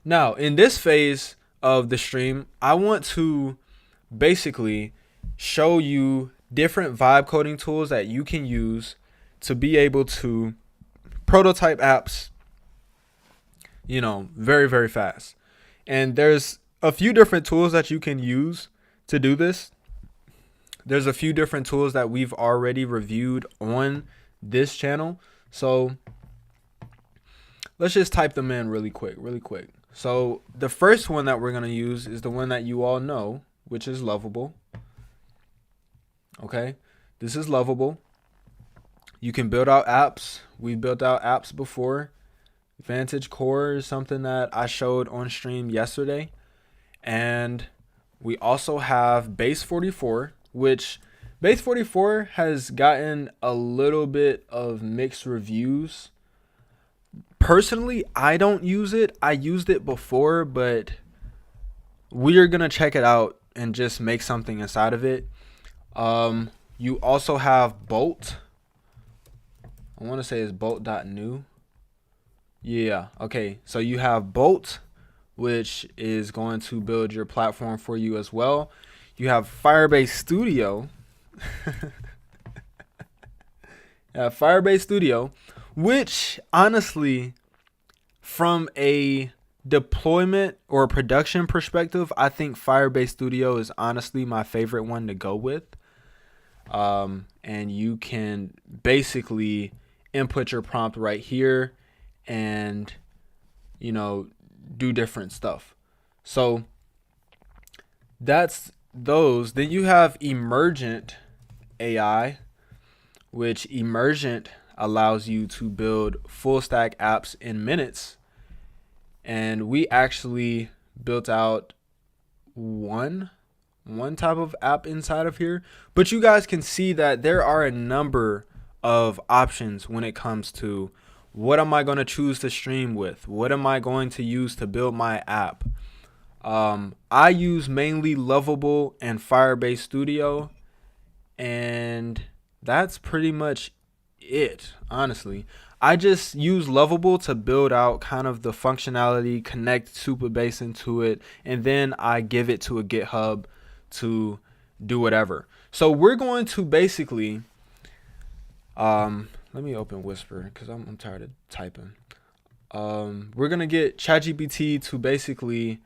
Now, in this phase of the stream, I want to basically show you different vibe coding tools that you can use to be able to prototype apps, very, very fast. And there's a few different tools that you can use to do this. There's a few different tools that we've already reviewed on this channel. So let's just type them in really quick. So the first one that we're going to use is the one that you all know, which is Lovable. Okay, this is Lovable. You can build out apps. We've built out apps before. Vantage Core is something that I showed on stream yesterday. And we also have Base 44, which Base 44 has gotten a little bit of mixed reviews. Personally, I don't use it. I used it before, but we are going to check it out and just make something inside of it. You also have Bolt. I want to say it's bolt.new. Yeah, okay. So you have Bolt, which is going to build your platform for you as well. You have Firebase Studio. Firebase Studio, which honestly, from a deployment or production perspective, I think Firebase Studio is honestly my favorite one to go with. And you can basically input your prompt right here and, do different stuff. So that's those. Then you have Emergent AI, which Emergent allows you to build full stack apps in minutes. And we actually built out one type of app inside of here, but you guys can see that there are a number of options when it comes to what am I going to choose to stream with, what am I going to use to build my app. I use mainly Lovable and Firebase Studio, and that's pretty much it. Honestly, I just use Lovable to build out kind of the functionality, connect Supabase into it, and then I give it to a GitHub to do whatever. So we're going to basically, let me open Whisper because I'm tired of typing. We're going to get ChatGPT to basically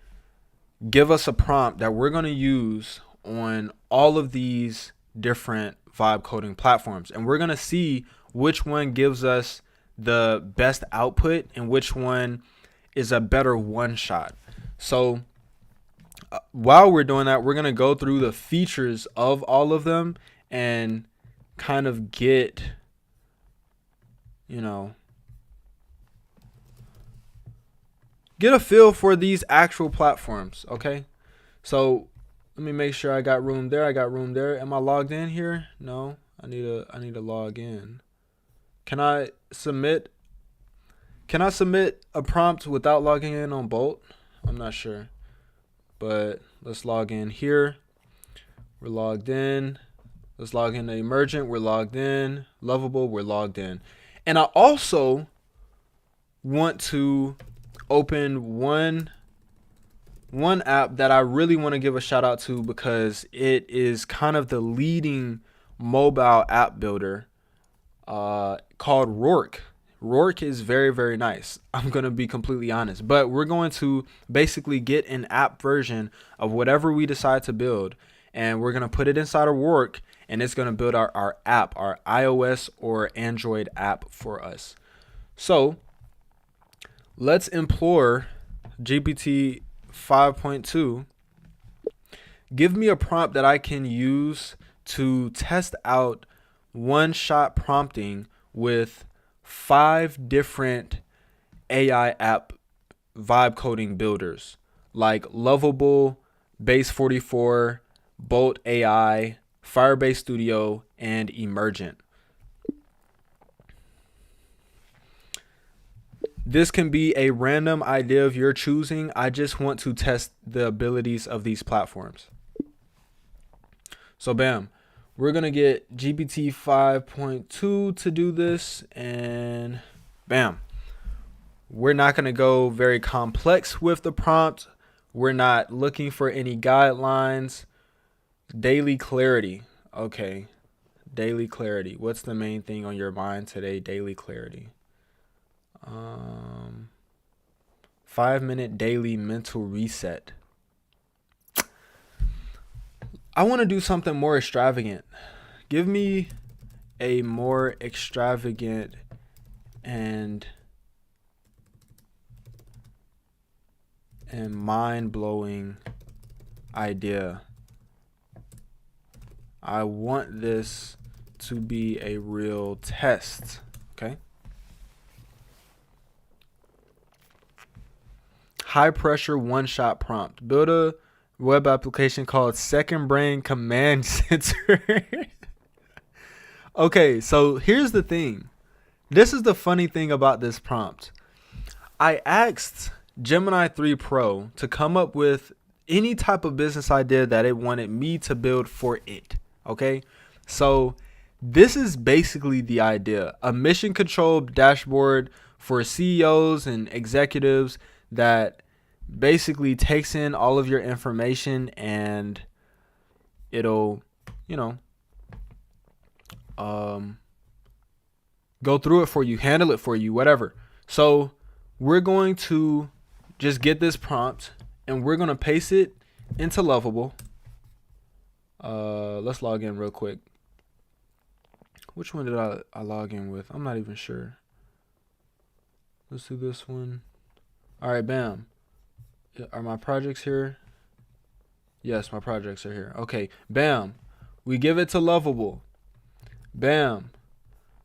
give us a prompt that we're going to use on all of these different vibe coding platforms. And we're going to see which one gives us the best output and which one is a better one shot. So while we're doing that, we're going to go through the features of all of them and kind of get, get a feel for these actual platforms. Okay. So let me make sure I got room there. Am I logged in here? No, I need to log in. Can I submit a prompt without logging in on Bolt? I'm not sure. But let's log in here. We're logged in. Let's log into Emergent. We're logged in. Lovable. We're logged in. And I also want to open one app that I really want to give a shout out to because it is kind of the leading mobile app builder called Rourke. Rourke is very, very nice. I'm going to be completely honest. But we're going to basically get an app version of whatever we decide to build. And we're going to put it inside of Rourke. And it's going to build our app, our iOS or Android app for us. So let's implore GPT 5.2. Give me a prompt that I can use to test out one-shot prompting with 5 different AI app vibe coding builders like Lovable, Base 44, Bolt AI, Firebase Studio, and Emergent. This can be a random idea of your choosing. I just want to test the abilities of these platforms. So bam, we're going to get GPT 5.2 to do this, and bam, We're not going to go very complex with the prompt. We're not looking for any guidelines. Daily clarity. Okay. Daily clarity. What's the main thing on your mind today? Daily clarity. 5-minute daily mental reset. I want to do something more extravagant. Give me a more extravagant and mind-blowing idea. I want this to be a real test. Okay. High pressure one-shot prompt. Build a web application called Second Brain Command Center. Okay, so here's the thing. This is the funny thing about this prompt. I asked Gemini 3 Pro to come up with any type of business idea that it wanted me to build for it. Okay, so this is basically the idea: a mission control dashboard for CEOs and executives that basically takes in all of your information and it'll, go through it for you, handle it for you, whatever. So we're going to just get this prompt and we're going to paste it into Lovable. Let's log in real quick. Which one did I log in with? I'm not even sure. Let's do this one. All right, bam. Are my projects here? Yes, my projects are here. Okay, bam. We give it to Lovable. Bam.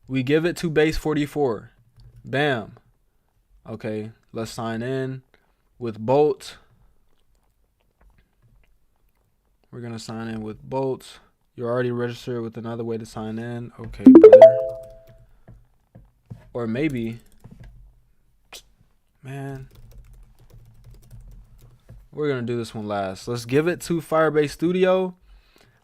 We give it to Base 44. Bam. Okay, let's sign in with Bolt. We're going to sign in with Bolt. You're already registered with another way to sign in. Okay, brother. Or maybe, man, we're going to do this one last. Let's give it to Firebase Studio.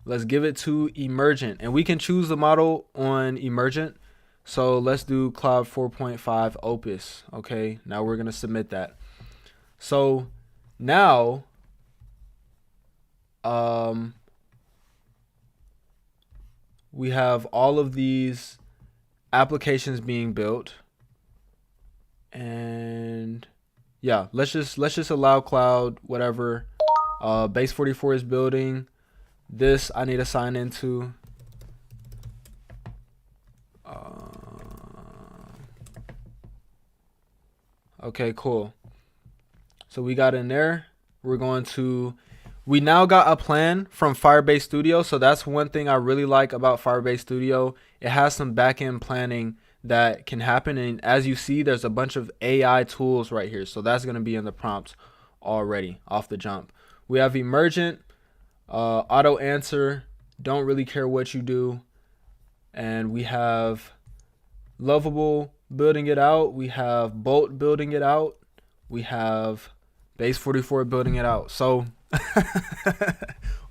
Let's give it to Emergent. And we can choose the model on Emergent. So let's do Cloud 4.5 Opus. Okay, now we're going to submit that. So now, we have all of these applications being built. And yeah, let's just allow cloud, whatever. Base 44 is building. This I need to sign into. Okay, cool. So we got in there. We now got a plan from Firebase Studio. So that's one thing I really like about Firebase Studio. It has some backend planning that can happen. And as you see, there's a bunch of AI tools right here. So that's going to be in the prompt already off the jump. We have Emergent, auto answer, don't really care what you do. And we have Lovable building it out. We have Bolt building it out. We have Base 44 building it out. So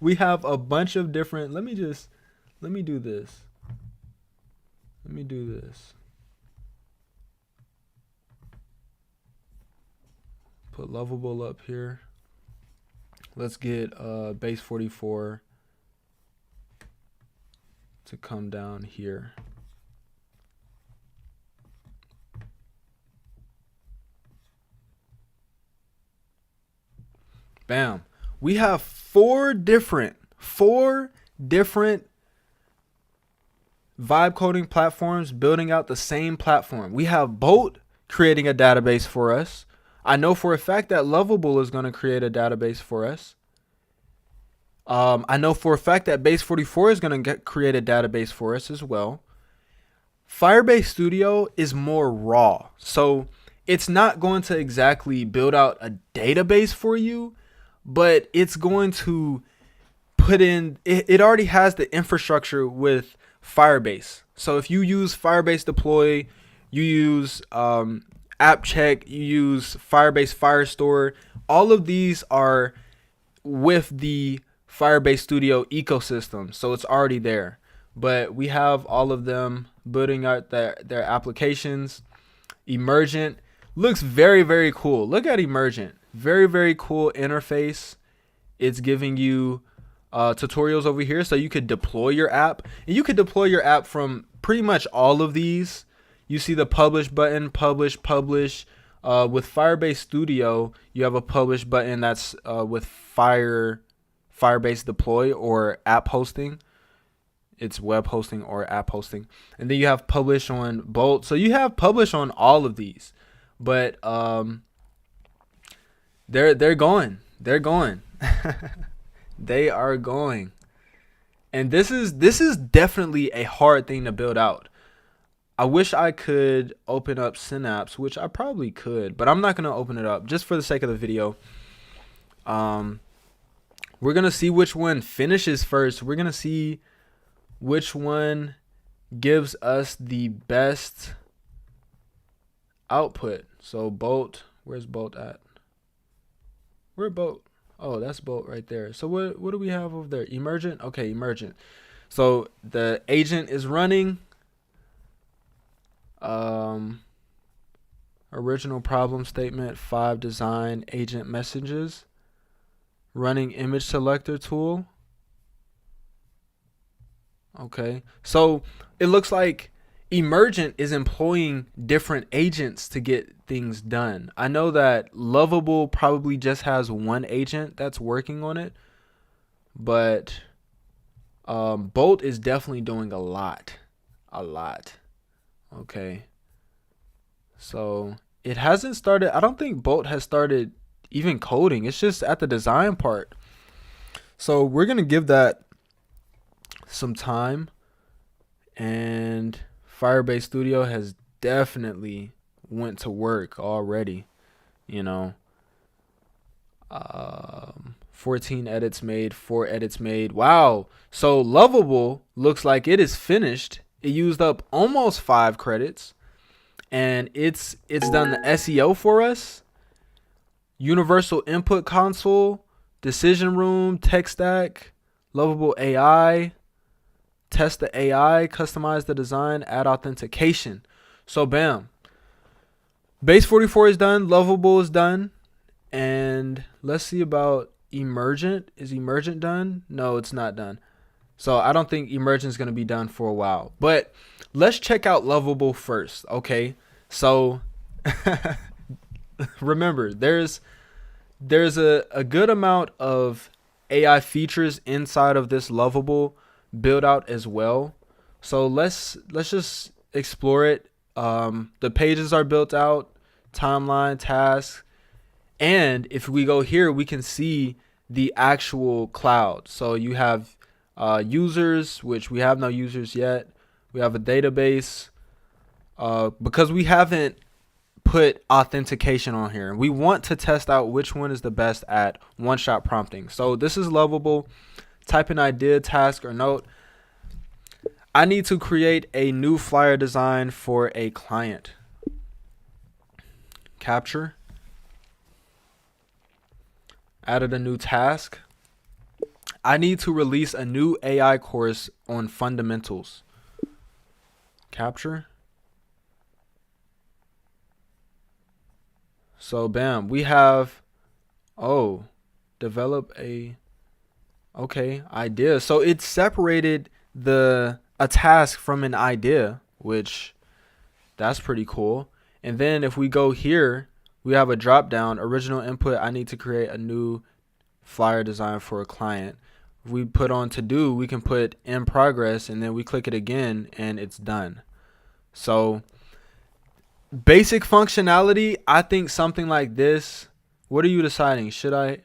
we have a bunch of different, let me do this. Let me do this. Put Lovable up here. Let's get Base 44 to come down here. Bam. We have four different vibe coding platforms building out the same platform. We have Bolt creating a database for us. I know for a fact that Lovable is going to create a database for us. I know for a fact that Base 44 is going to create a database for us as well. Firebase Studio is more raw. So it's not going to exactly build out a database for you, but it's going to put in, it already has the infrastructure with Firebase. So if you use Firebase Deploy, you use App Check, you use Firebase Firestore, all of these are with the Firebase Studio ecosystem. So it's already there. But we have all of them building out their applications. Emergent, Looks very, very cool. Look at Emergent. Very, very cool interface. It's giving you tutorials over here so you could deploy your app. And you could deploy your app from pretty much all of these. You see the publish button, publish. With Firebase Studio, you have a publish button that's with Firebase Deploy or app hosting. It's web hosting or app hosting. And then you have publish on Bolt. So you have publish on all of these. But they're going. They're going. They are going. And this is definitely a hard thing to build out. I wish I could open up Synapse, which I probably could, but I'm not going to open it up just for the sake of the video. We're going to see which one finishes first. We're going to see which one gives us the best output. So Bolt, where's Bolt at? Where Bolt? Oh, that's Bolt right there. So what do we have over there? Emergent? Okay, Emergent. So the agent is running. Original problem statement, 5 design agent messages, running image selector tool. Okay, so it looks like Emergent is employing different agents to get things done. I know that Lovable probably just has one agent that's working on it, but Bolt is definitely doing a lot. Okay, so it hasn't started. I don't think Bolt has started even coding. It's just at the design part. So we're gonna give that some time. And Firebase Studio has definitely went to work already. 14 edits made, 4 edits made. Wow. So Lovable looks like it is finished. It used up almost 5 credits. And it's done the SEO for us. Universal Input Console, Decision Room, Tech Stack, Lovable AI, test the AI, customize the design, add authentication. So bam. Base 44 is done. Lovable is done. And let's see about Emergent. Is Emergent done? No, it's not done. So I don't think Emergent is going to be done for a while. But let's check out Lovable first. Okay. So remember, there's a good amount of AI features inside of this Lovable build out as well. So let's just explore it. The pages are built out, timeline, tasks, and if we go here, we can see the actual cloud. So you have users, which we have no users yet. We have a database. Because we haven't put authentication on here, we want to test out which one is the best at one-shot prompting. So this is Lovable. Type an idea, task, or note. I need to create a new flyer design for a client. Capture. Added a new task. I need to release a new AI course on fundamentals. Capture. So bam, we have, develop a, idea. So it separated a task from an idea, which that's pretty cool. And then if we go here, we have a drop down, original input. I need to create a new flyer design for a client. If we put on to do, we can put in progress, and then we click it again and it's done. So basic functionality, I think something like this. What are you deciding? Should I?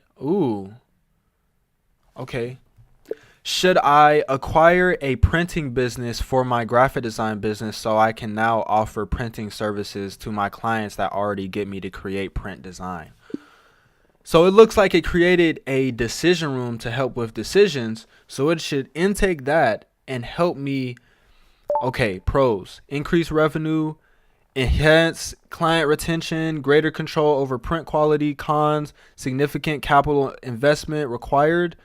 Should I acquire a printing business for my graphic design business so I can now offer printing services to my clients that already get me to create print design? So it looks like it created a decision room to help with decisions. So it should intake that and help me. Okay, pros: increase revenue, enhance client retention, greater control over print quality. Cons: significant capital investment required,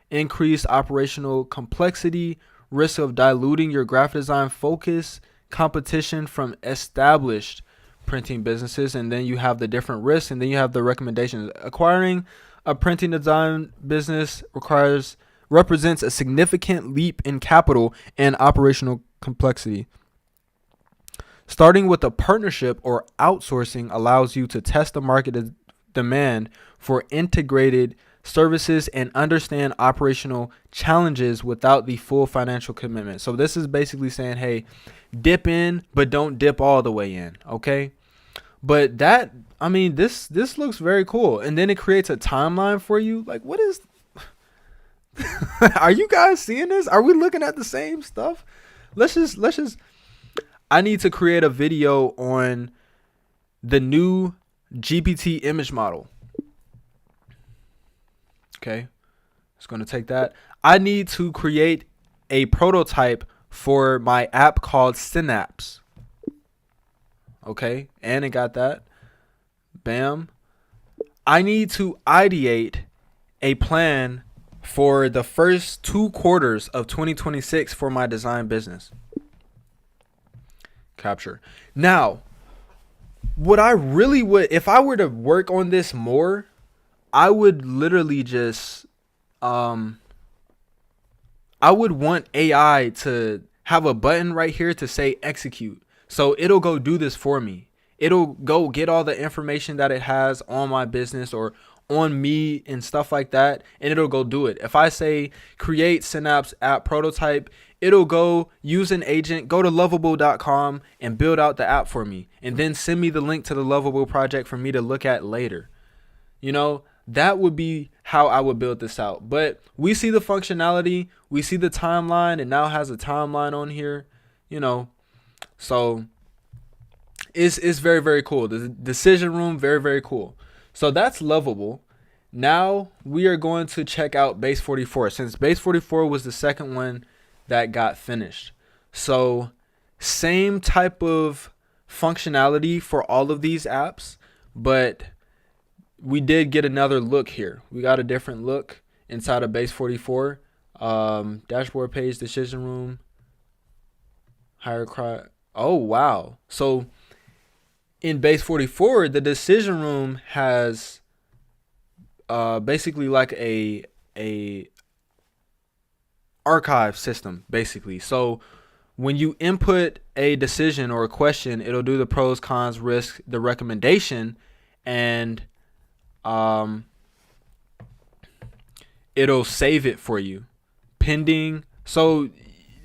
increased operational complexity, risk of diluting your graphic design focus, competition from established printing businesses, and then you have the different risks, and then you have the recommendations. Acquiring a printing design business represents a significant leap in capital and operational complexity. Starting with a partnership or outsourcing allows you to test the market demand for integrated services and understand operational challenges without the full financial commitment. So this is basically saying, hey, dip in, but don't dip all the way in. Okay. But this looks very cool. And then it creates a timeline for you. Like, what is, are you guys seeing this? Are we looking at the same stuff? Let's just, I need to create a video on the new GPT image model. Okay, it's going to take that. I need to create a prototype for my app called Synapse. Okay, and it got that. Bam. I need to ideate a plan for the first 2 quarters of 2026 for my design business. Capture. Now, what I really would, if I were to work on this more, I would literally just, I would want AI to have a button right here to say execute. So it'll go do this for me. It'll go get all the information that it has on my business or on me and stuff like that, and it'll go do it. If I say create Synapse app prototype, it'll go use an agent, go to lovable.com and build out the app for me, and then send me the link to the Lovable project for me to look at later. You know, that would be how I would build this out. But we see the functionality, we see the timeline, and now has a timeline on here, you know. So it's very, very cool. The decision room, very, very cool. So that's Lovable. Now we are going to check out Base 44, since Base 44 was the second one that got finished. So same type of functionality for all of these apps, but we did get another look here. We got a different look inside of Base 44. Dashboard page, decision room, higher cry. Oh, wow. So in Base 44, the decision room has basically like a archive system, basically. So when you input a decision or a question, it'll do the pros, cons, risk, the recommendation, and it'll save it for you pending. So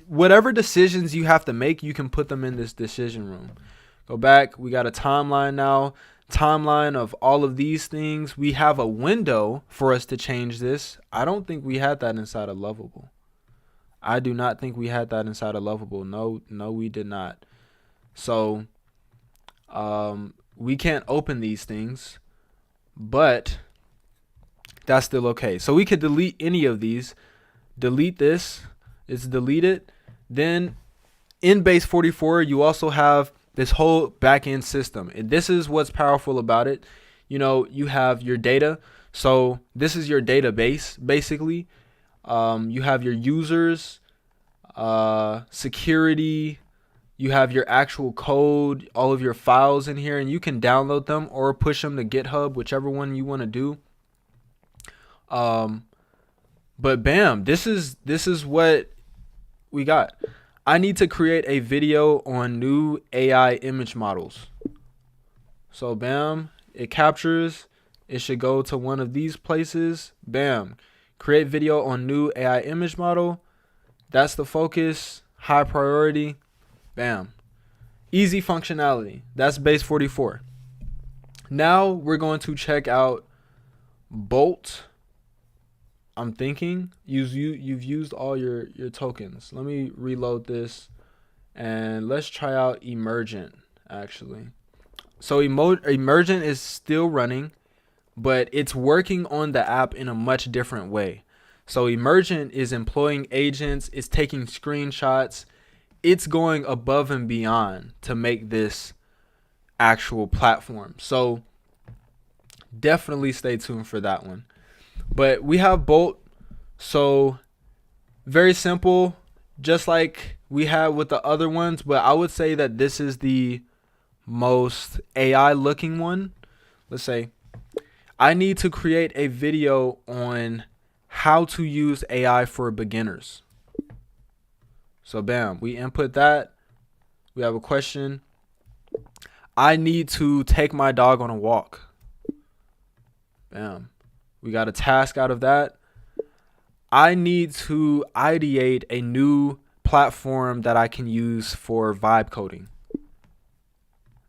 whatever decisions you have to make, you can put them in this decision room. Go back. We got a timeline now. Timeline of all of these things. We have a window for us to change this. I don't think we had that inside of Lovable. I do not think we had that inside of Lovable. No, we did not. So we can't open these things, but that's still okay. So we could delete any of these. Delete this. It's deleted. Then in Base 44, you also have this whole back-end system. And this is what's powerful about it. You know, you have your data. So this is your database, basically. You have your users, security. You have your actual code, all of your files in here, and you can download them or push them to GitHub, whichever one you want to do. But bam, this is what we got. I need to create a video on new AI image models. So bam, it captures. It should go to one of these places. Bam, create video on new AI image model. That's the focus, high priority. Bam, easy functionality. That's Base 44. Now we're going to check out Bolt. I'm thinking you've used all your tokens. Let me reload this and let's try out Emergent actually. So Emergent is still running, but it's working on the app in a much different way. So Emergent is employing agents, it's taking screenshots, it's going above and beyond to make this actual platform. So definitely stay tuned for that one. But we have Bolt, so very simple, just like we had with the other ones. But I would say that this is the most AI looking one. Let's say I need to create a video on how to use AI for beginners. So bam, we input that. We have a question. I need to take my dog on a walk. Bam. We got a task out of that. I need to ideate a new platform that I can use for vibe coding.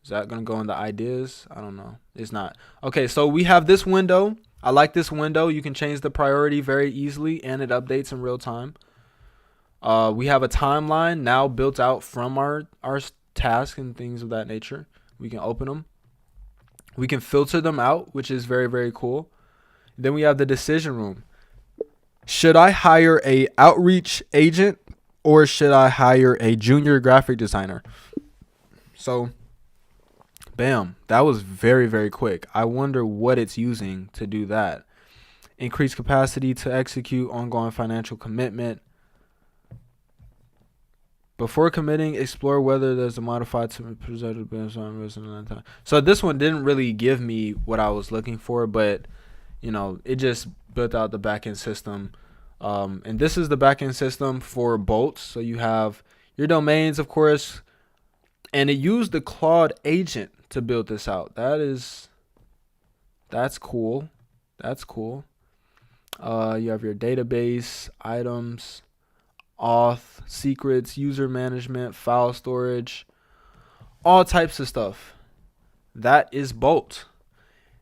Is that going to go in the ideas? I don't know. It's not. Okay, so we have this window. I like this window. You can change the priority very easily, and it updates in real time. We have a timeline now built out from our tasks and things of that nature. We can open them. We can filter them out, which is very, very cool. Then we have the decision room. Should I hire a outreach agent or should I hire a junior graphic designer? So, bam, that was very, very quick. I wonder what it's using to do that. Increase capacity to execute ongoing financial commitment. Before committing, explore whether there's a modified to presented business on resident. So this one didn't really give me what I was looking for, but you know, it just built out the backend system. And this is the backend system for Bolt. So you have your domains, of course, and it used the Claude agent to build this out. That's cool. That's cool. You have your database, items, auth, secrets, user management, file storage, all types of stuff. That is Bolt.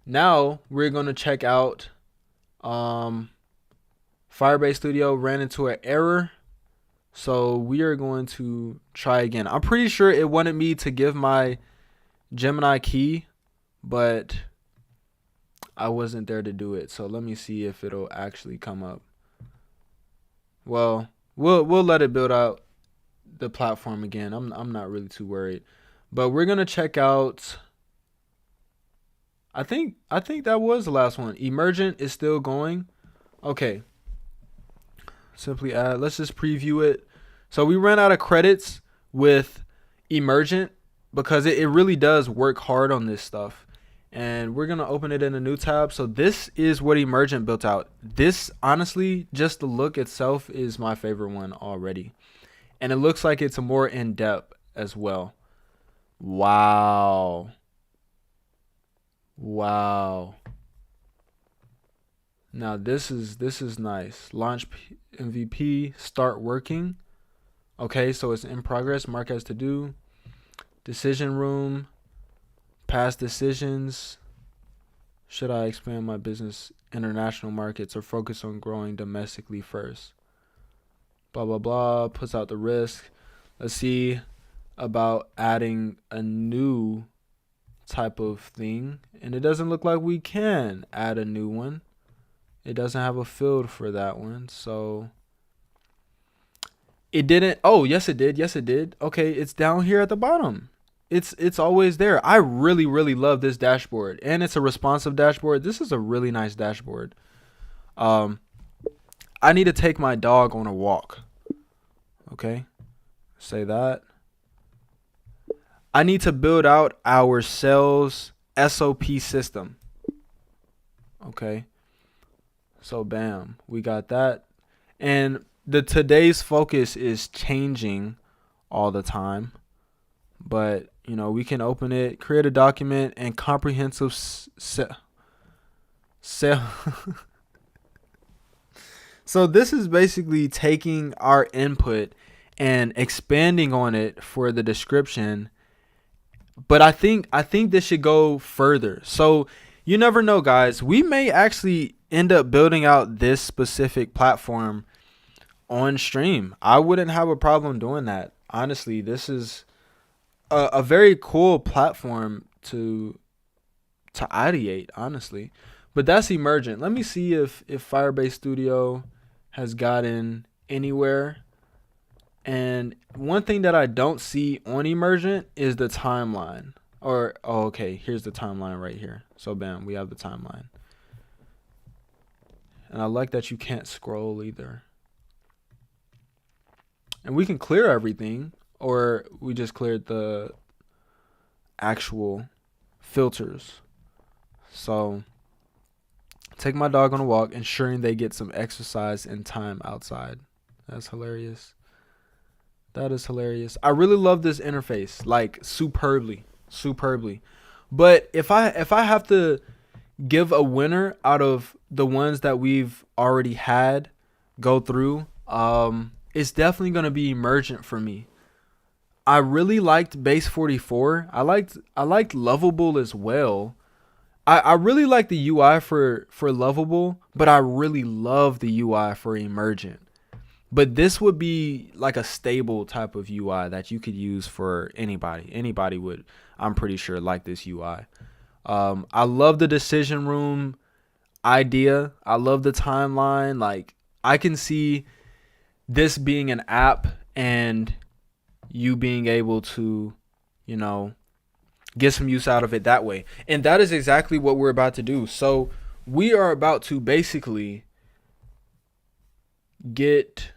Now we're going to check out Firebase Studio ran into an error. So we are going to try again. I'm pretty sure it wanted me to give my Gemini key, but I wasn't there to do it. So let me see if it'll actually come up. Well, we'll let it build out the platform again. I'm not really too worried. But we're going to check out, I think that was the last one. Emergent is still going. Okay. Simply add. Let's just preview it. So we ran out of credits with Emergent because it really does work hard on this stuff. And we're going to open it in a new tab. So this is what Emergent built out. This, honestly, just the look itself is my favorite one already. And it looks like it's more in-depth as well. Wow. Wow. Now this is nice. Launch MVP, start working. Okay, so it's in progress. Mark as to do. Decision room. Past decisions. Should I expand my business international markets or focus on growing domestically first? Blah, blah, blah. Puts out the risk. Let's see about adding a new type of thing. And it doesn't look like we can add a new one. It doesn't have a field for that one. So it didn't. Oh, yes, it did. Yes, it did. Okay, it's down here at the bottom. It's always there. I really, really love this dashboard. And it's a responsive dashboard. This is a really nice dashboard. I need to take my dog on a walk. Okay. Say that. I need to build out our sales SOP system. Okay. So bam, we got that. And today's focus is changing all the time. But, you know, we can open it, create a document, and comprehensive sale. So this is basically taking our input and expanding on it for the description. But I think this should go further. So you never know, guys. We may actually end up building out this specific platform on stream. I wouldn't have a problem doing that. Honestly, this is a very cool platform to ideate, honestly. But that's Emergent. Let me see if Firebase Studio has gotten anywhere. And one thing that I don't see on Emergent is the timeline. Or, oh, okay, here's the timeline right here. So, bam, we have the timeline. And I like that you can't scroll either. And we can clear everything. Or we just cleared the actual filters. So take my dog on a walk, ensuring they get some exercise and time outside. That's hilarious. That is hilarious. I really love this interface, like superbly, superbly. But if I have to give a winner out of the ones that we've already had go through, it's definitely gonna be Emergent for me. I really liked Base 44. I liked Lovable as well. I really like the UI for Lovable, but I really love the UI for Emergent. But this would be like a stable type of UI that you could use for anybody. Anybody would, I'm pretty sure, like this UI. I love the decision room idea. I love the timeline. Like, I can see this being an app and you being able to, you know, get some use out of it that way. And that is exactly what we're about to do. So we are about to basically get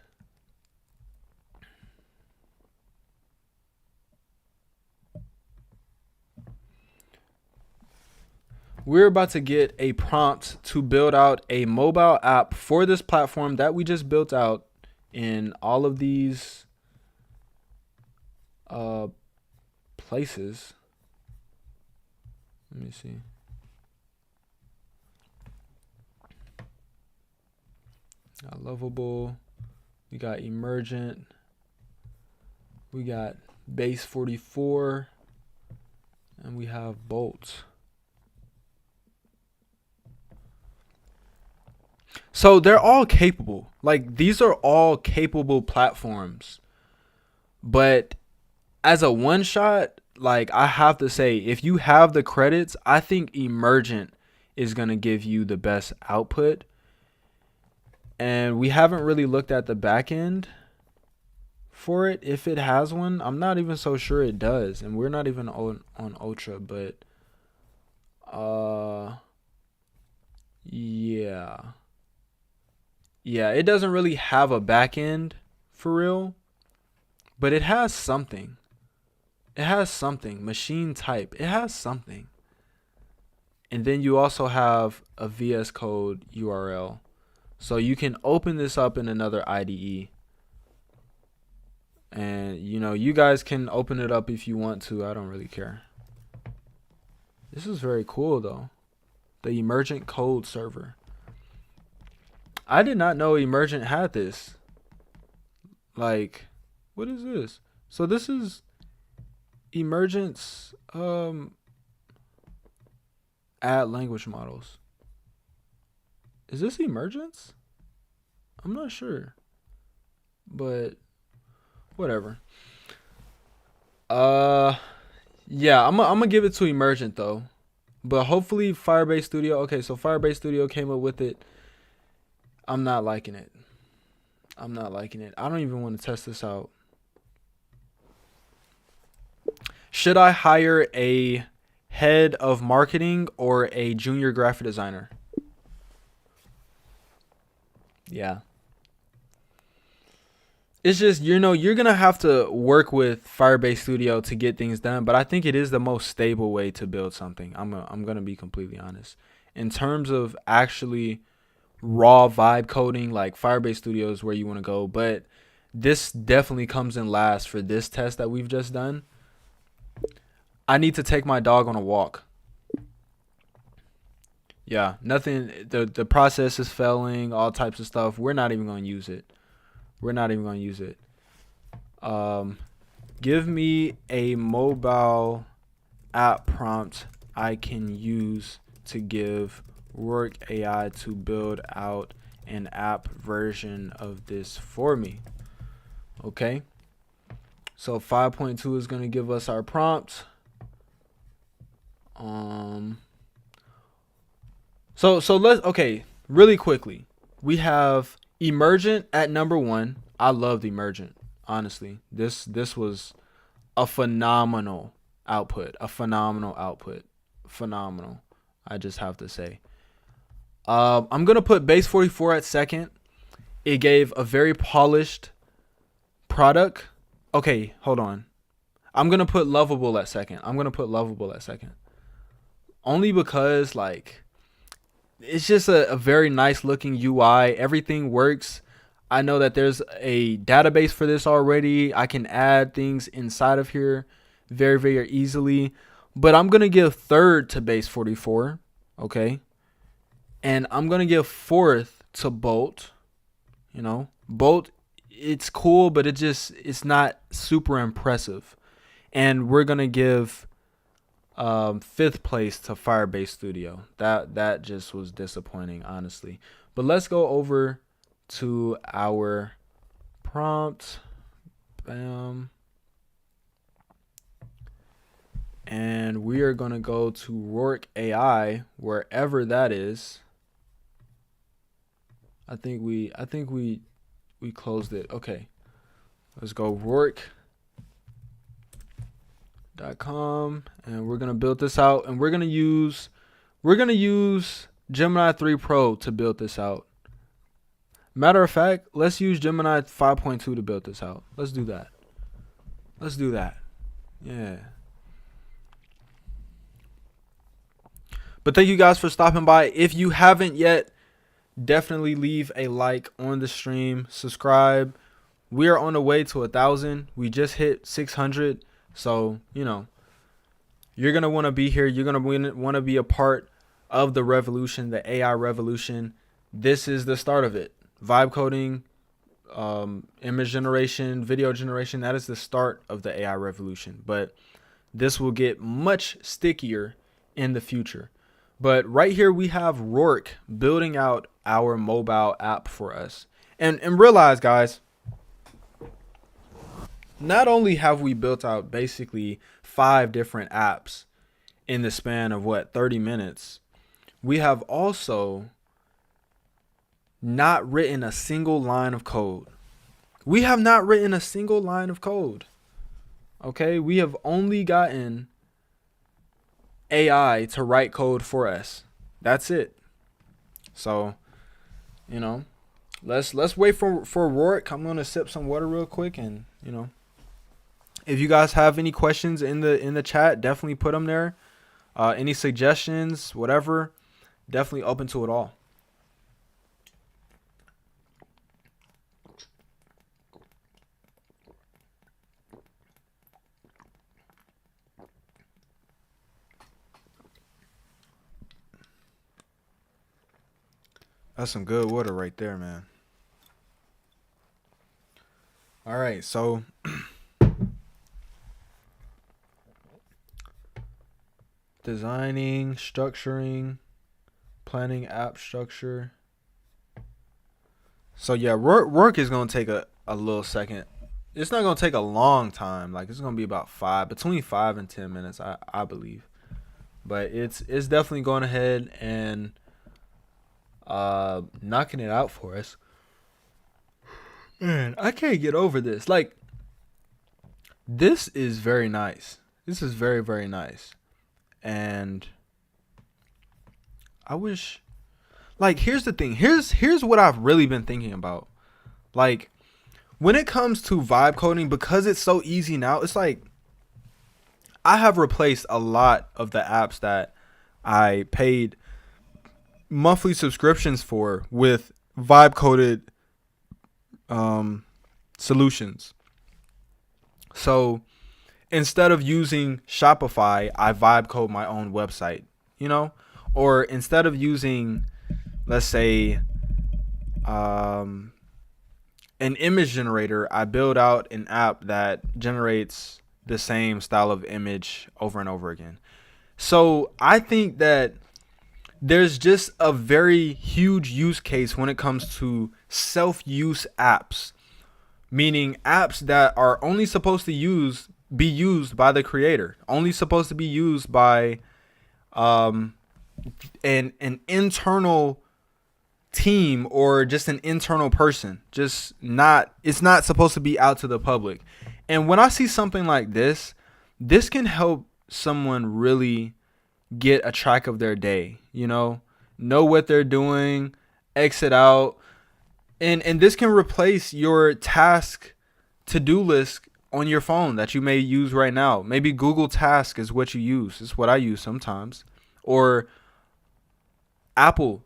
a prompt to build out a mobile app for this platform that we just built out in all of these places. Let me see. Got Lovable. We got Emergent. We got Base 44. And we have Bolt. So they're all capable. Like, these are all capable platforms. But as a one shot, like, I have to say, if you have the credits, I think Emergent is going to give you the best output. And we haven't really looked at the back end for it, if it has one. I'm not even so sure it does. And we're not even on Ultra, but yeah. Yeah, it doesn't really have a back end for real, but it has something. It has something. Machine type. It has something. And then you also have a VS Code URL. So you can open this up in another IDE. And, you know, you guys can open it up if you want to. I don't really care. This is very cool, though. The Emergent Code server. I did not know Emergent had this. Like, what is this? So this is Emergent's add language models. Is this Emergent's? I'm not sure. But whatever. Yeah, I'm gonna give it to Emergent though. But hopefully Firebase Studio. Okay, so Firebase Studio came up with it. I'm not liking it. I don't even want to test this out. Should I hire a head of marketing or a junior graphic designer? Yeah. It's just, you know, you're going to have to work with Firebase Studio to get things done, but I think it is the most stable way to build something. I'm going to be completely honest. In terms of actually raw vibe coding, like Firebase Studio is where you want to go, but this definitely comes in last for this test that we've just done. I need to take my dog on a walk. Yeah, nothing, the process is failing, all types of stuff. We're not even going to use it. Give me a mobile app prompt I can use to give Work AI to build out an app version of this for me. Okay. So 5.2 is going to give us our prompt. So let's, okay, really quickly. We have Emergent at number 1. I loved Emergent, honestly. This was a phenomenal output. Phenomenal. I just have to say. I'm going to put Base 44 at second. It gave a very polished product. Okay, hold on. I'm going to put Lovable at second. Only because, like, it's just a very nice looking UI. Everything works. I know that there's a database for this already. I can add things inside of here very, very easily. But I'm going to give third to Base 44. Okay. And I'm going to give fourth to Bolt. You know, Bolt, it's cool, but it's not super impressive. And we're going to give fifth place to Firebase Studio. That just was disappointing, honestly. But let's go over to our prompt. Bam. And we are going to go to Roark AI, wherever that is. I think we closed it. Okay. Let's go Roark.com, and we're going to build this out, and we're going to use Gemini 3 Pro to build this out. Matter of fact, let's use Gemini 5.2 to build this out. Let's do that. Yeah. But thank you guys for stopping by. If you haven't yet, definitely leave a like on the stream. Subscribe. We are on the way to 1,000. We just hit 600. So, you know, you're going to want to be here. You're going to want to be a part of the revolution, the AI revolution. This is the start of it. Vibe coding, image generation, video generation. That is the start of the AI revolution. But this will get much stickier in the future. But right here we have Roark building out our mobile app for us. And realize, guys, not only have we built out basically 5 different apps in the span of 30 minutes, we have also not written a single line of code. We have not written a single line of code. Okay, we have only gotten AI to write code for us. That's it. So, you know, let's wait for Roark. I'm gonna sip some water real quick, and you know, if you guys have any questions in the chat, definitely put them there. Any suggestions, whatever, definitely open to it all. That's some good water right there, man. All right, so designing, structuring, planning app structure. So yeah, Roark is gonna take a little second. It's not gonna take a long time. Like, it's gonna be about between 5 and 10 minutes, I believe. But it's definitely going ahead and knocking it out for us. Man, I can't get over this. Like, this is very nice. This is very, very nice. And I wish, like, here's the thing. Here's what I've really been thinking about. Like, when it comes to vibe coding, because it's so easy now, it's like I have replaced a lot of the apps that I paid monthly subscriptions for with vibe coded solutions. So instead of using Shopify, I vibe code my own website, you know, or instead of using, let's say, an image generator, I build out an app that generates the same style of image over and over again. So I think that there's just a very huge use case when it comes to self-use apps, meaning apps that are only supposed to be used by the creator, only supposed to be used by an internal team or just an internal person. It's not supposed to be out to the public. And when I see something like this can help someone really get a track of their day, know what they're doing, exit out. And this can replace your task to-do list on your phone that you may use right now. Maybe Google Task is what you use. It's what I use sometimes. Or Apple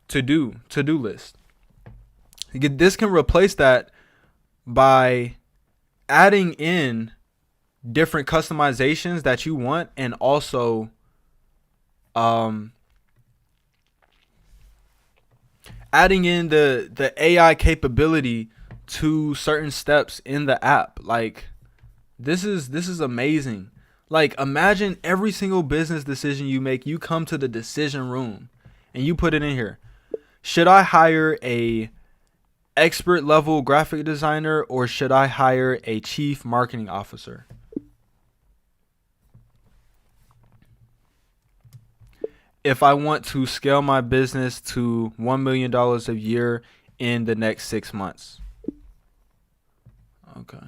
to-do list. This can replace that by adding in different customizations that you want, and also adding in the AI capability to certain steps in the app. Like this is amazing. Like imagine every single business decision you make, you come to the decision room and you put it in here. Should I hire a expert level graphic designer, or should I hire a chief marketing officer? If I want to scale my business to $1 million a year in the next 6 months. Okay.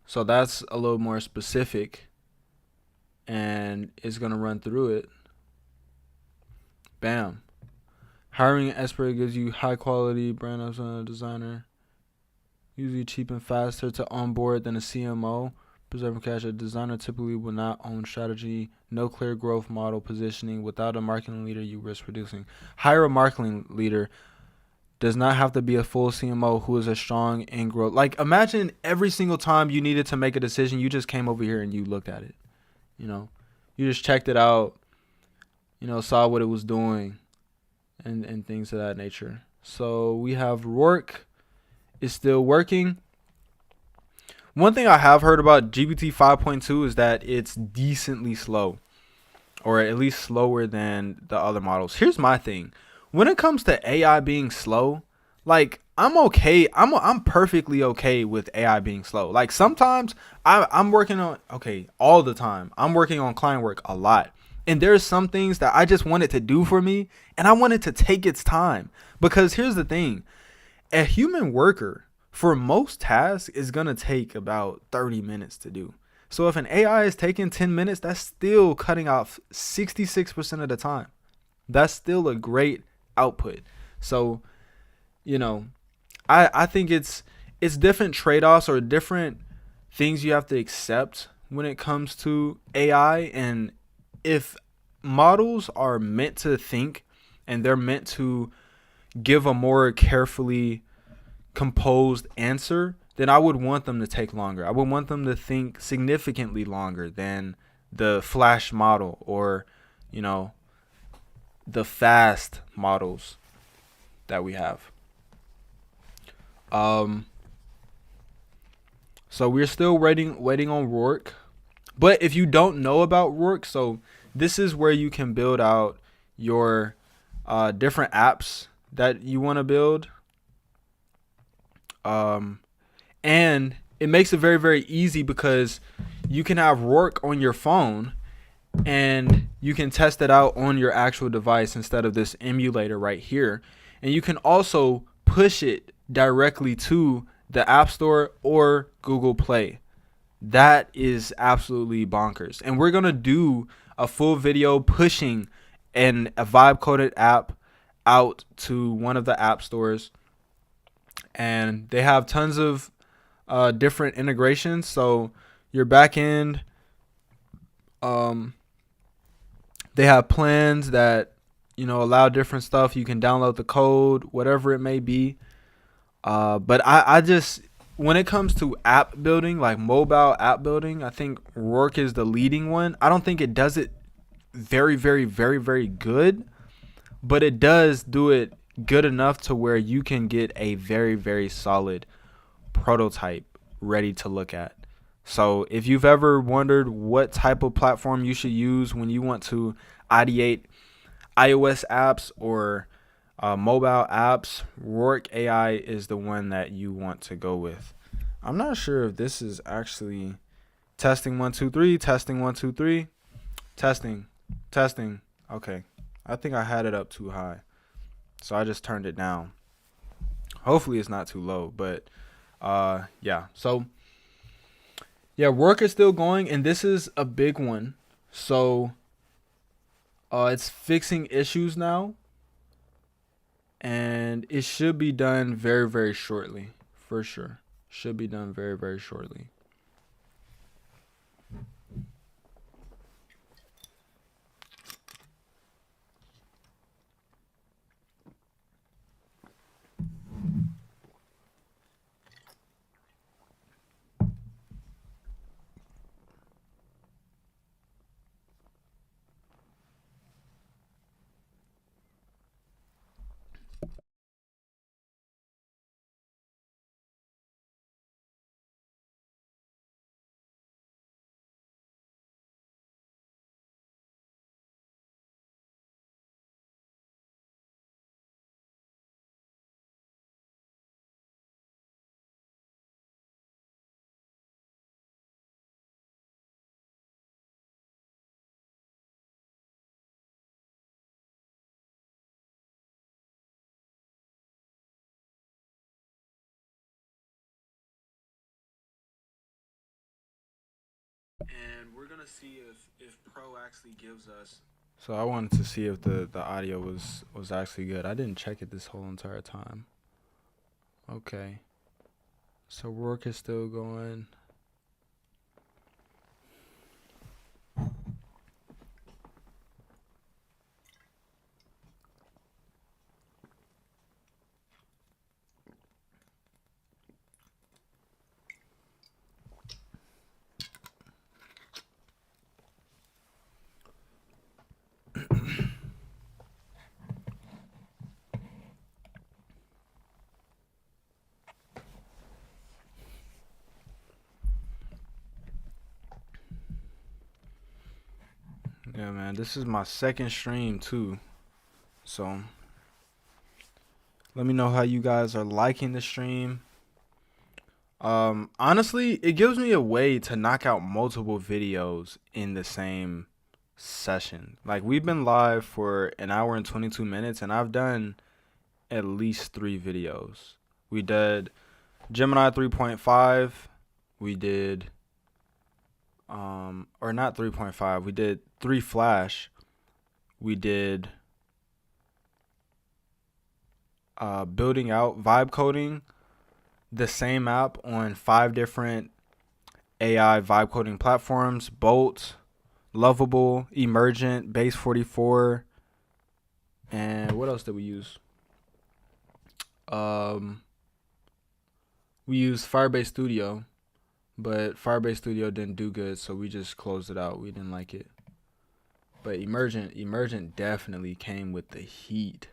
So that's a little more specific, and it's going to run through it. Bam. Hiring an expert gives you high quality brand designer. Usually cheap and faster to onboard than a CMO. Preserving cash, a designer typically will not own strategy, no clear growth model positioning. Without a marketing leader, you risk reducing. Hire a marketing leader. Does not have to be a full CMO who is a strong in growth. Like imagine every single time you needed to make a decision, you just came over here and you looked at it. You just checked it out, saw what it was doing and things of that nature. So we have Rourke is still working. One thing I have heard about GPT 5.2 is that it's decently slow, or at least slower than the other models. Here's my thing. When it comes to AI being slow, like I'm okay. I'm perfectly okay with AI being slow. Like sometimes I'm working on, all the time. I'm working on client work a lot. And there's some things that I just want it to do for me, and I want it to take its time. Because here's the thing. A human worker for most tasks is going to take about 30 minutes to do. So if an AI is taking 10 minutes, that's still cutting off 66% of the time. That's still a great output. So, I think it's different trade-offs or different things you have to accept when it comes to AI. And if models are meant to think and they're meant to give a more carefully composed answer, then I would want them to take longer. I would want them to think significantly longer than the flash model or, the fast models that we have. So we're still waiting on Rourke. But if you don't know about Rourke, so this is where you can build out your different apps that you want to build. And it makes it very, very easy because you can have Rourke on your phone and you can test it out on your actual device instead of this emulator right here. And you can also push it directly to the App Store or Google Play. That is absolutely bonkers. And we're going to do a full video pushing a vibe coded app out to one of the app stores. And they have tons of different integrations. So your back end, they have plans that, allow different stuff. You can download the code, whatever it may be. But I just, when it comes to app building, like mobile app building, I think Rourke is the leading one. I don't think it does it very, very, very, very good, but it does do it good enough to where you can get a very, very solid prototype ready to look at. So if you've ever wondered what type of platform you should use when you want to ideate iOS apps or mobile apps, Rourke AI is the one that you want to go with. I'm not sure if this is actually testing 1 2 3, testing 1 2 3, testing. Okay, I think I had it up too high, so I just turned it down. Hopefully it's not too low, but yeah. So yeah, Rourke is still going, and this is a big one. So it's fixing issues now, and it should be done very, very shortly, for sure. Should be done very, very shortly. And we're gonna see if Pro actually gives us. So I wanted to see if the audio was actually good. I didn't check it this whole entire time. Okay. So work is still going. Yeah, man, this is my second stream too. So let me know how you guys are liking the stream. Honestly, it gives me a way to knock out multiple videos in the same session. Like, we've been live for an hour and 22 minutes, and I've done at least 3 videos. We did Gemini 3.5. We did, or not 3.5. We did 3 Flash. We did building out vibe coding, the same app on 5 different AI vibe coding platforms: Bolt, Lovable, Emergent, Base 44, and what else did we use? We used Firebase Studio, but Firebase Studio didn't do good, so we just closed it out. We didn't like it. But Emergent definitely came with the heat.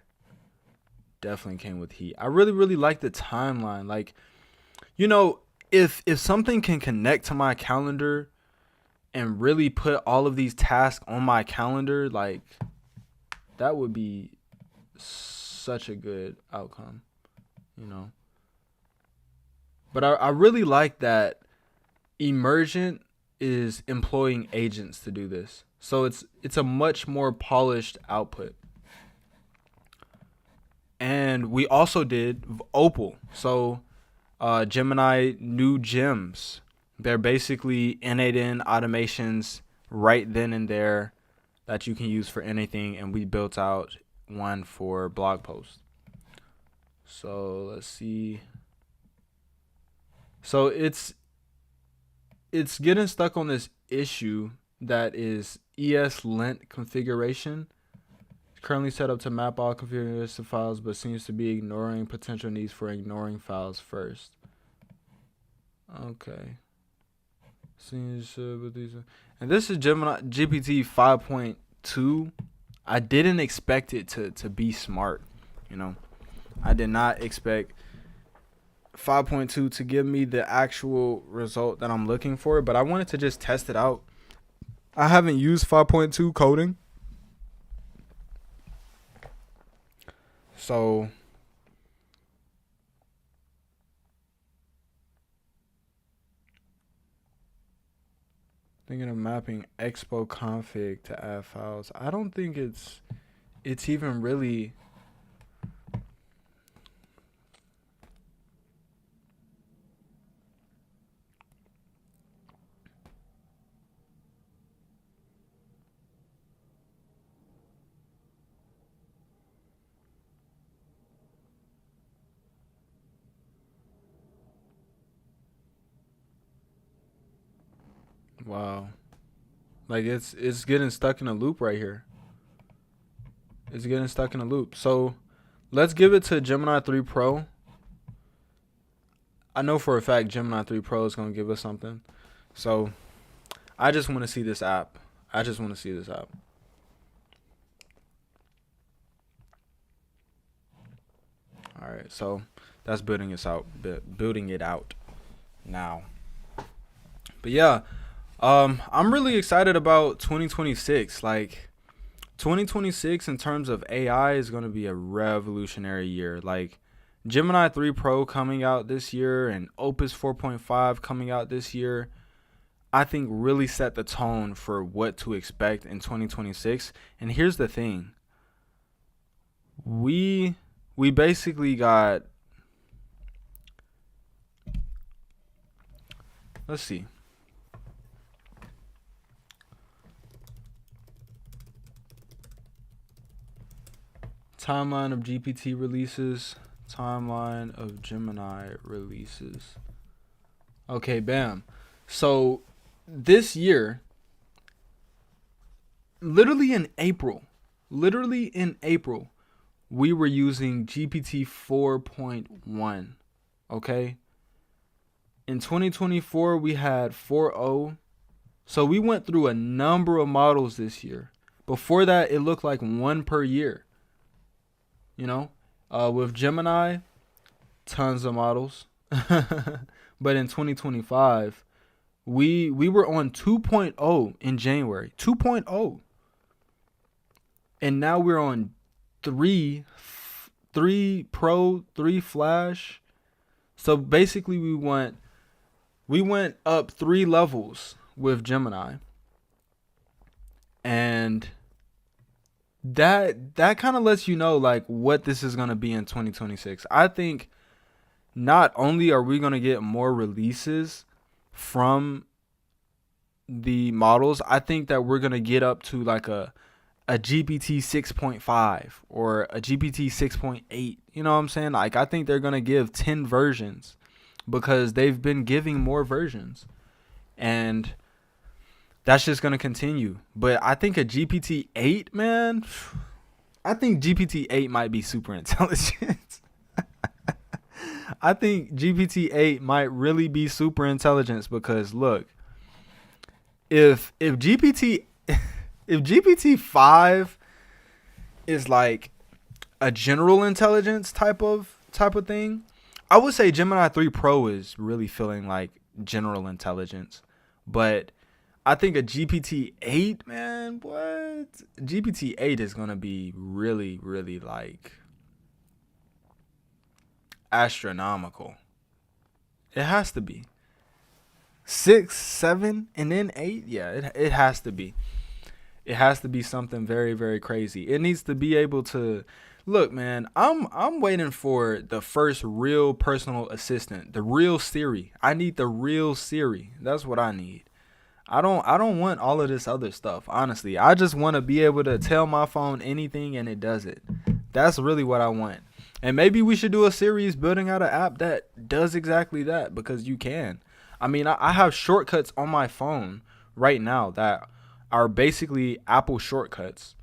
Definitely came with heat. I really like the timeline. Like, you know, if something can connect to my calendar and really put all of these tasks on my calendar, like, that would be such a good outcome, you know. But I really like that Emergent is employing agents to do this. So it's a much more polished output. And we also did Opal. So Gemini new gems. They're basically innate-in automations right then and there that you can use for anything, and we built out one for blog posts. So let's see. So it's getting stuck on this issue that is ESLint configuration. It's currently set up to map all configuration files, but seems to be ignoring potential needs for ignoring files first. Okay. Seems with these, and this is Gemini GPT 5.2. I didn't expect it to be smart, you know. I did not expect 5.2 to give me the actual result that I'm looking for, but I wanted to just test it out. I haven't used 5.2 coding, so thinking of mapping expo config to add files. I don't think it's even really. Wow. Like it's getting stuck in a loop right here. It's getting stuck in a loop. So let's give it to Gemini 3 Pro. I know for a fact Gemini 3 Pro is going to give us something. So I just want to see this app. I just want to see this app. All right, so that's building it out now. But yeah, I'm really excited about 2026. Like 2026 in terms of AI is going to be a revolutionary year. Like Gemini 3 Pro coming out this year and Opus 4.5 coming out this year, I think really set the tone for what to expect in 2026. And here's the thing. We basically got, let's see. Timeline of GPT releases, timeline of Gemini releases. Okay, bam. So this year, literally in April, we were using GPT 4.1, okay? In 2024, we had 4.0. So we went through a number of models this year. Before that, it looked like one per year. You know, with Gemini, tons of models. But in 2025, we were on 2.0 in January. 2.0. And now we're on 3 Pro, 3 Flash. So basically we went up 3 levels with Gemini. And that kind of lets you know like what this is going to be in 2026. I think not only are we going to get more releases from the models, I think that we're going to get up to like a GPT 6.5 or a GPT 6.8. You know what I'm saying? Like I think they're going to give 10 versions because they've been giving more versions. And that's just going to continue. But I think a GPT-8, man, I think GPT-8 might be super intelligent. I think GPT-8 might really be super intelligent because look, if GPT-5 is like a general intelligence type of thing, I would say Gemini 3 Pro is really feeling like general intelligence. But I think a GPT-8, man, what? GPT-8 is going to be really, really like astronomical. It has to be. 6, 7, and then 8? Yeah, it has to be. It has to be something very, very crazy. It needs to be able to look, man. I'm waiting for the first real personal assistant, the real Siri. I need the real Siri. That's what I need. I don't want all of this other stuff, honestly. I just want to be able to tell my phone anything and it does it. That's really what I want. And maybe we should do a series building out an app that does exactly that because you can. I mean, I have shortcuts on my phone right now that are basically Apple shortcuts.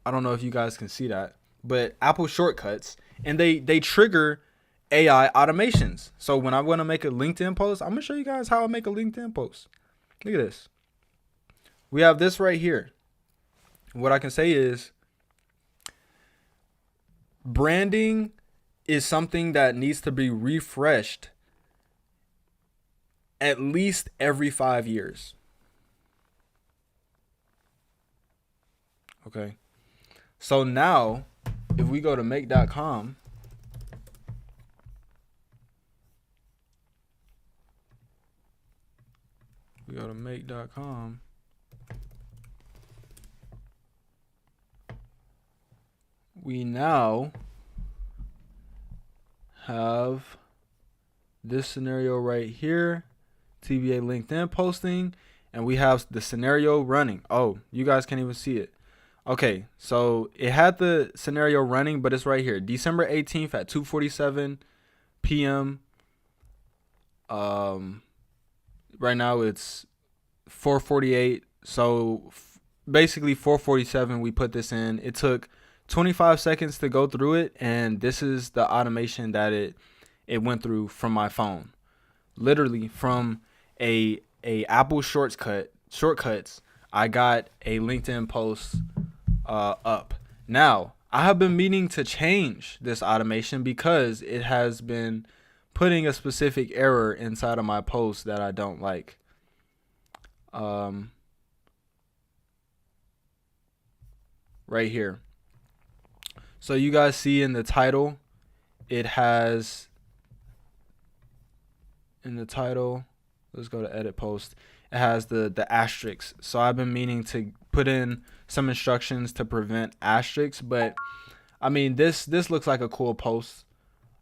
I don't know if you guys can see that, but Apple shortcuts, and they trigger AI automations. So when I want to make a LinkedIn post, I'm going to show you guys how I make a LinkedIn post. Look at this. We have this right here. What I can say is branding is something that needs to be refreshed at least every 5 years. Okay. So now if we go to make.com, we now have this scenario right here, TBA LinkedIn posting, and we have the scenario running. Oh, you guys can't even see it. Okay, so it had the scenario running, but it's right here. December 18th at 2:47 p.m. right now it's 4:48. So basically 4:47 we put this in. It took 25 seconds to go through it, and this is the automation that it went through from my phone. Literally from a Apple shortcuts, I got a LinkedIn post up. Now, I have been meaning to change this automation because it has been putting a specific error inside of my post that I don't like. Right here. So you guys see in the title, it has in the title, let's go to edit post. It has the asterisks. So I've been meaning to put in some instructions to prevent asterisks, but I mean this looks like a cool post.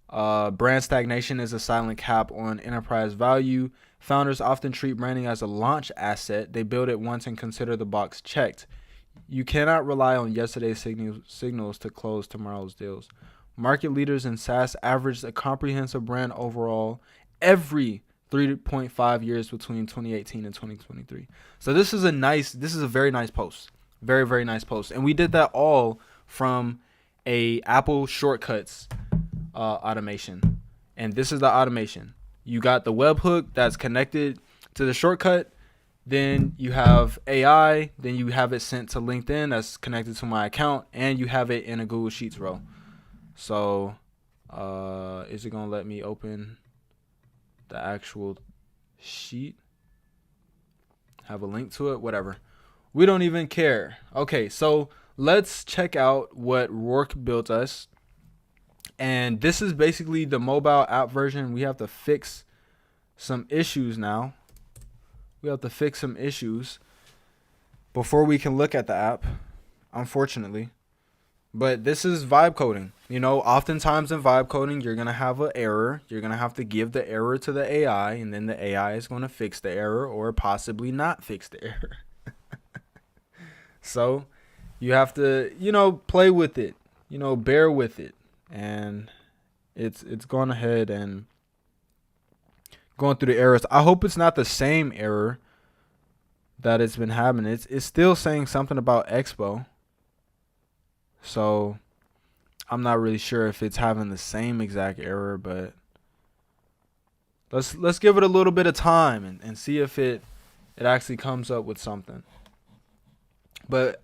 Brand stagnation is a silent cap on enterprise value. Founders often treat branding as a launch asset. They build it once and consider the box checked. You cannot rely on yesterday's signals to close tomorrow's deals. Market leaders in SaaS averaged a comprehensive brand overall every 3.5 years between 2018 and 2023. So this is a very nice post. Very, very nice post. And we did that all from a Apple Shortcuts automation. And this is the automation. You got the webhook that's connected to the shortcut. Then you have AI. Then you have it sent to LinkedIn that's connected to my account. And you have it in a Google Sheets row. So is it going to let me open the actual sheet? Have a link to it? Whatever. We don't even care. Okay, so let's check out what Rourke built us. And this is basically the mobile app version. We have to fix some issues now. We have to fix some issues before we can look at the app, unfortunately. But this is vibe coding. You know, oftentimes in vibe coding, you're going to have an error. You're going to have to give the error to the AI, and then the AI is going to fix the error or possibly not fix the error. So you have to, play with it, bear with it. And it's gone ahead and going through the errors. I hope it's not the same error that it's been having. It's still saying something about Expo. So I'm not really sure if it's having the same exact error, but let's give it a little bit of time and see if it actually comes up with something. But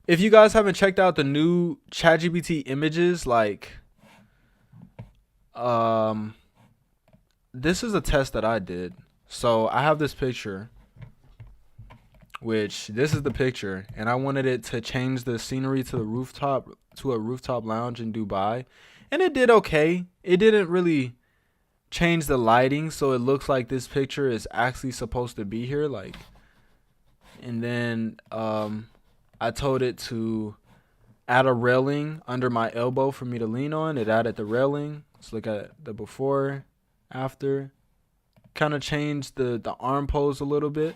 if you guys haven't checked out the new ChatGPT images, this is a test that I did. So I have this picture, which this is the picture, and I wanted it to change the scenery to a rooftop lounge in Dubai, and it did okay. It didn't really change the lighting, so it looks like this picture is actually supposed to be here, and then I told it to add a railing under my elbow for me to lean on. It added the railing. Let's look at the before, after. Kind of changed the arm pose a little bit.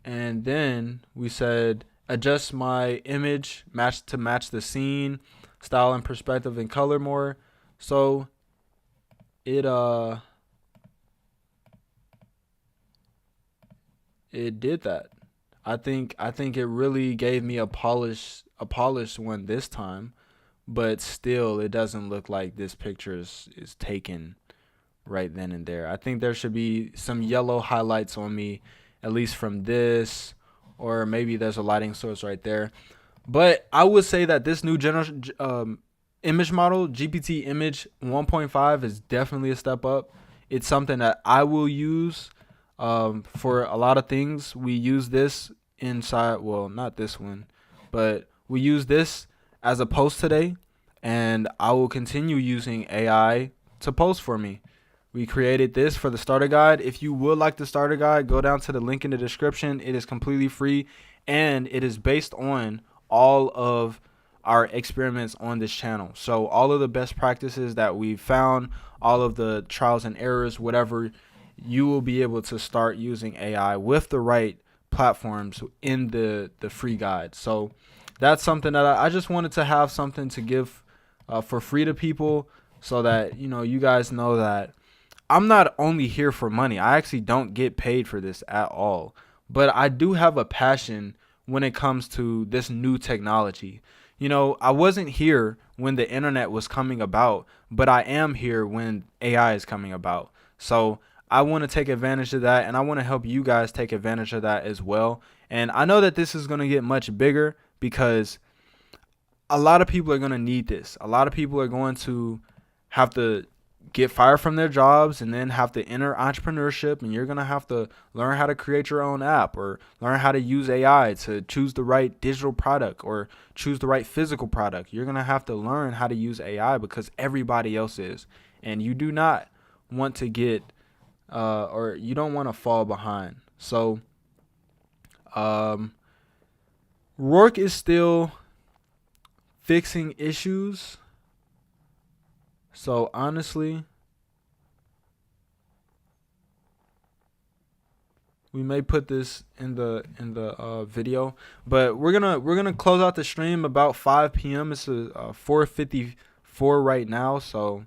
And then we said adjust my image match the scene, style and perspective and color more. So it did that. I think it really gave me a polished one this time, but still it doesn't look like this picture is taken right then and there. I think there should be some yellow highlights on me, at least from this, or maybe there's a lighting source right there. But I would say that this new image model, GPT Image 1.5, is definitely a step up. It's something that I will use for a lot of things. We use this inside, well, not this one, but we use this as a post today, and I will continue using AI to post for me. We created this for the starter guide. If you would like the starter guide, go down to the link in the description. It is completely free, and it is based on all of our experiments on this channel. So all of the best practices that we've found, all of the trials and errors, whatever, you will be able to start using AI with the right platforms in the free guide. So that's something that I just wanted to have something to give for free to people, so that you guys know that I'm not only here for money. I actually don't get paid for this at all. But I do have a passion when it comes to this new technology. You know, I wasn't here when the internet was coming about, but I am here when AI is coming about. So I want to take advantage of that, and I want to help you guys take advantage of that as well. And I know that this is going to get much bigger because a lot of people are going to need this. A lot of people are going to have to get fired from their jobs and then have to enter entrepreneurship, and you're going to have to learn how to create your own app or learn how to use AI to choose the right digital product or choose the right physical product. You're going to have to learn how to use AI because everybody else is, and you do not want to get or you don't want to fall behind. So Rourke is still fixing issues. So honestly, we may put this in the video, but we're gonna close out the stream about 5 p.m. It's 4:54 right now. So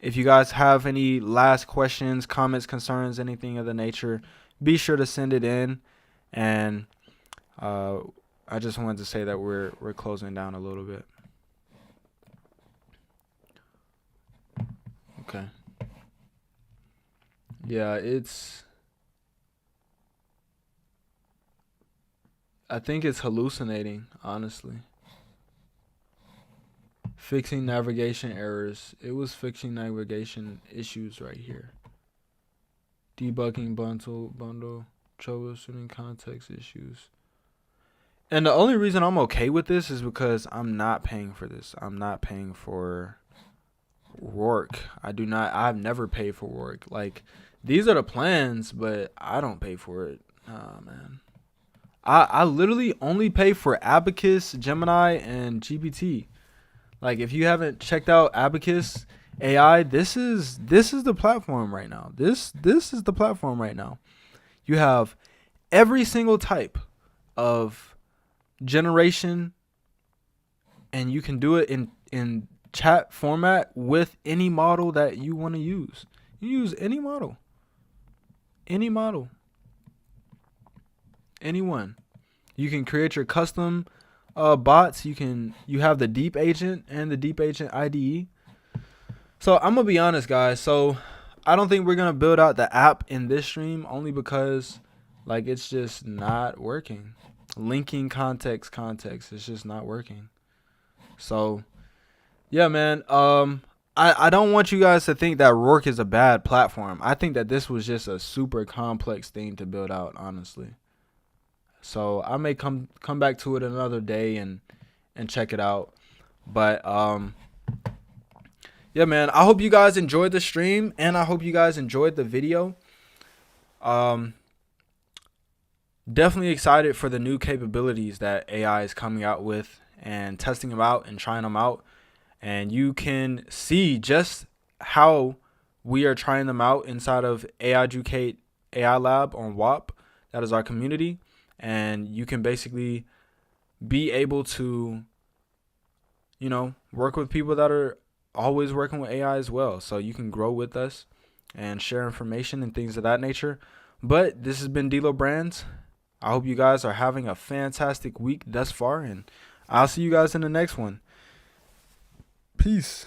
if you guys have any last questions, comments, concerns, anything of the nature, be sure to send it in. And I just wanted to say that we're closing down a little bit. Okay. Yeah, I think it's hallucinating, honestly. Fixing navigation errors. It was fixing navigation issues right here. Debugging bundle, troubleshooting context issues. And the only reason I'm okay with this is because I'm not paying for this. I'm not paying for Rourke. I've never paid for Rourke. Like, these are the plans, but I don't pay for it. Oh man. I literally only pay for Abacus, Gemini, and GPT. Like, if you haven't checked out Abacus AI, this is the platform right now. This is the platform right now. You have every single type of generation, and you can do it in chat format with any model that you want to use. You use any model. Any model. Anyone. You can create your custom bots. You have the Deep Agent and the Deep Agent IDE. So I'm gonna be honest, guys. So I don't think we're gonna build out the app in this stream, only because like it's just not working. Linking context, it's just not working. So yeah, man. I don't want you guys to think that Rourke is a bad platform. I think that this was just a super complex thing to build out, honestly. So I may come back to it another day and check it out. But yeah, man. I hope you guys enjoyed the stream, and I hope you guys enjoyed the video. Definitely excited for the new capabilities that AI is coming out with and testing them out and trying them out. And you can see just how we are trying them out inside of AI Educate AI Lab on WAP. That is our community. And you can basically be able to, you know, work with people that are always working with AI as well. So you can grow with us and share information and things of that nature. But this has been D'Lo Brands. I hope you guys are having a fantastic week thus far, and I'll see you guys in the next one. Peace.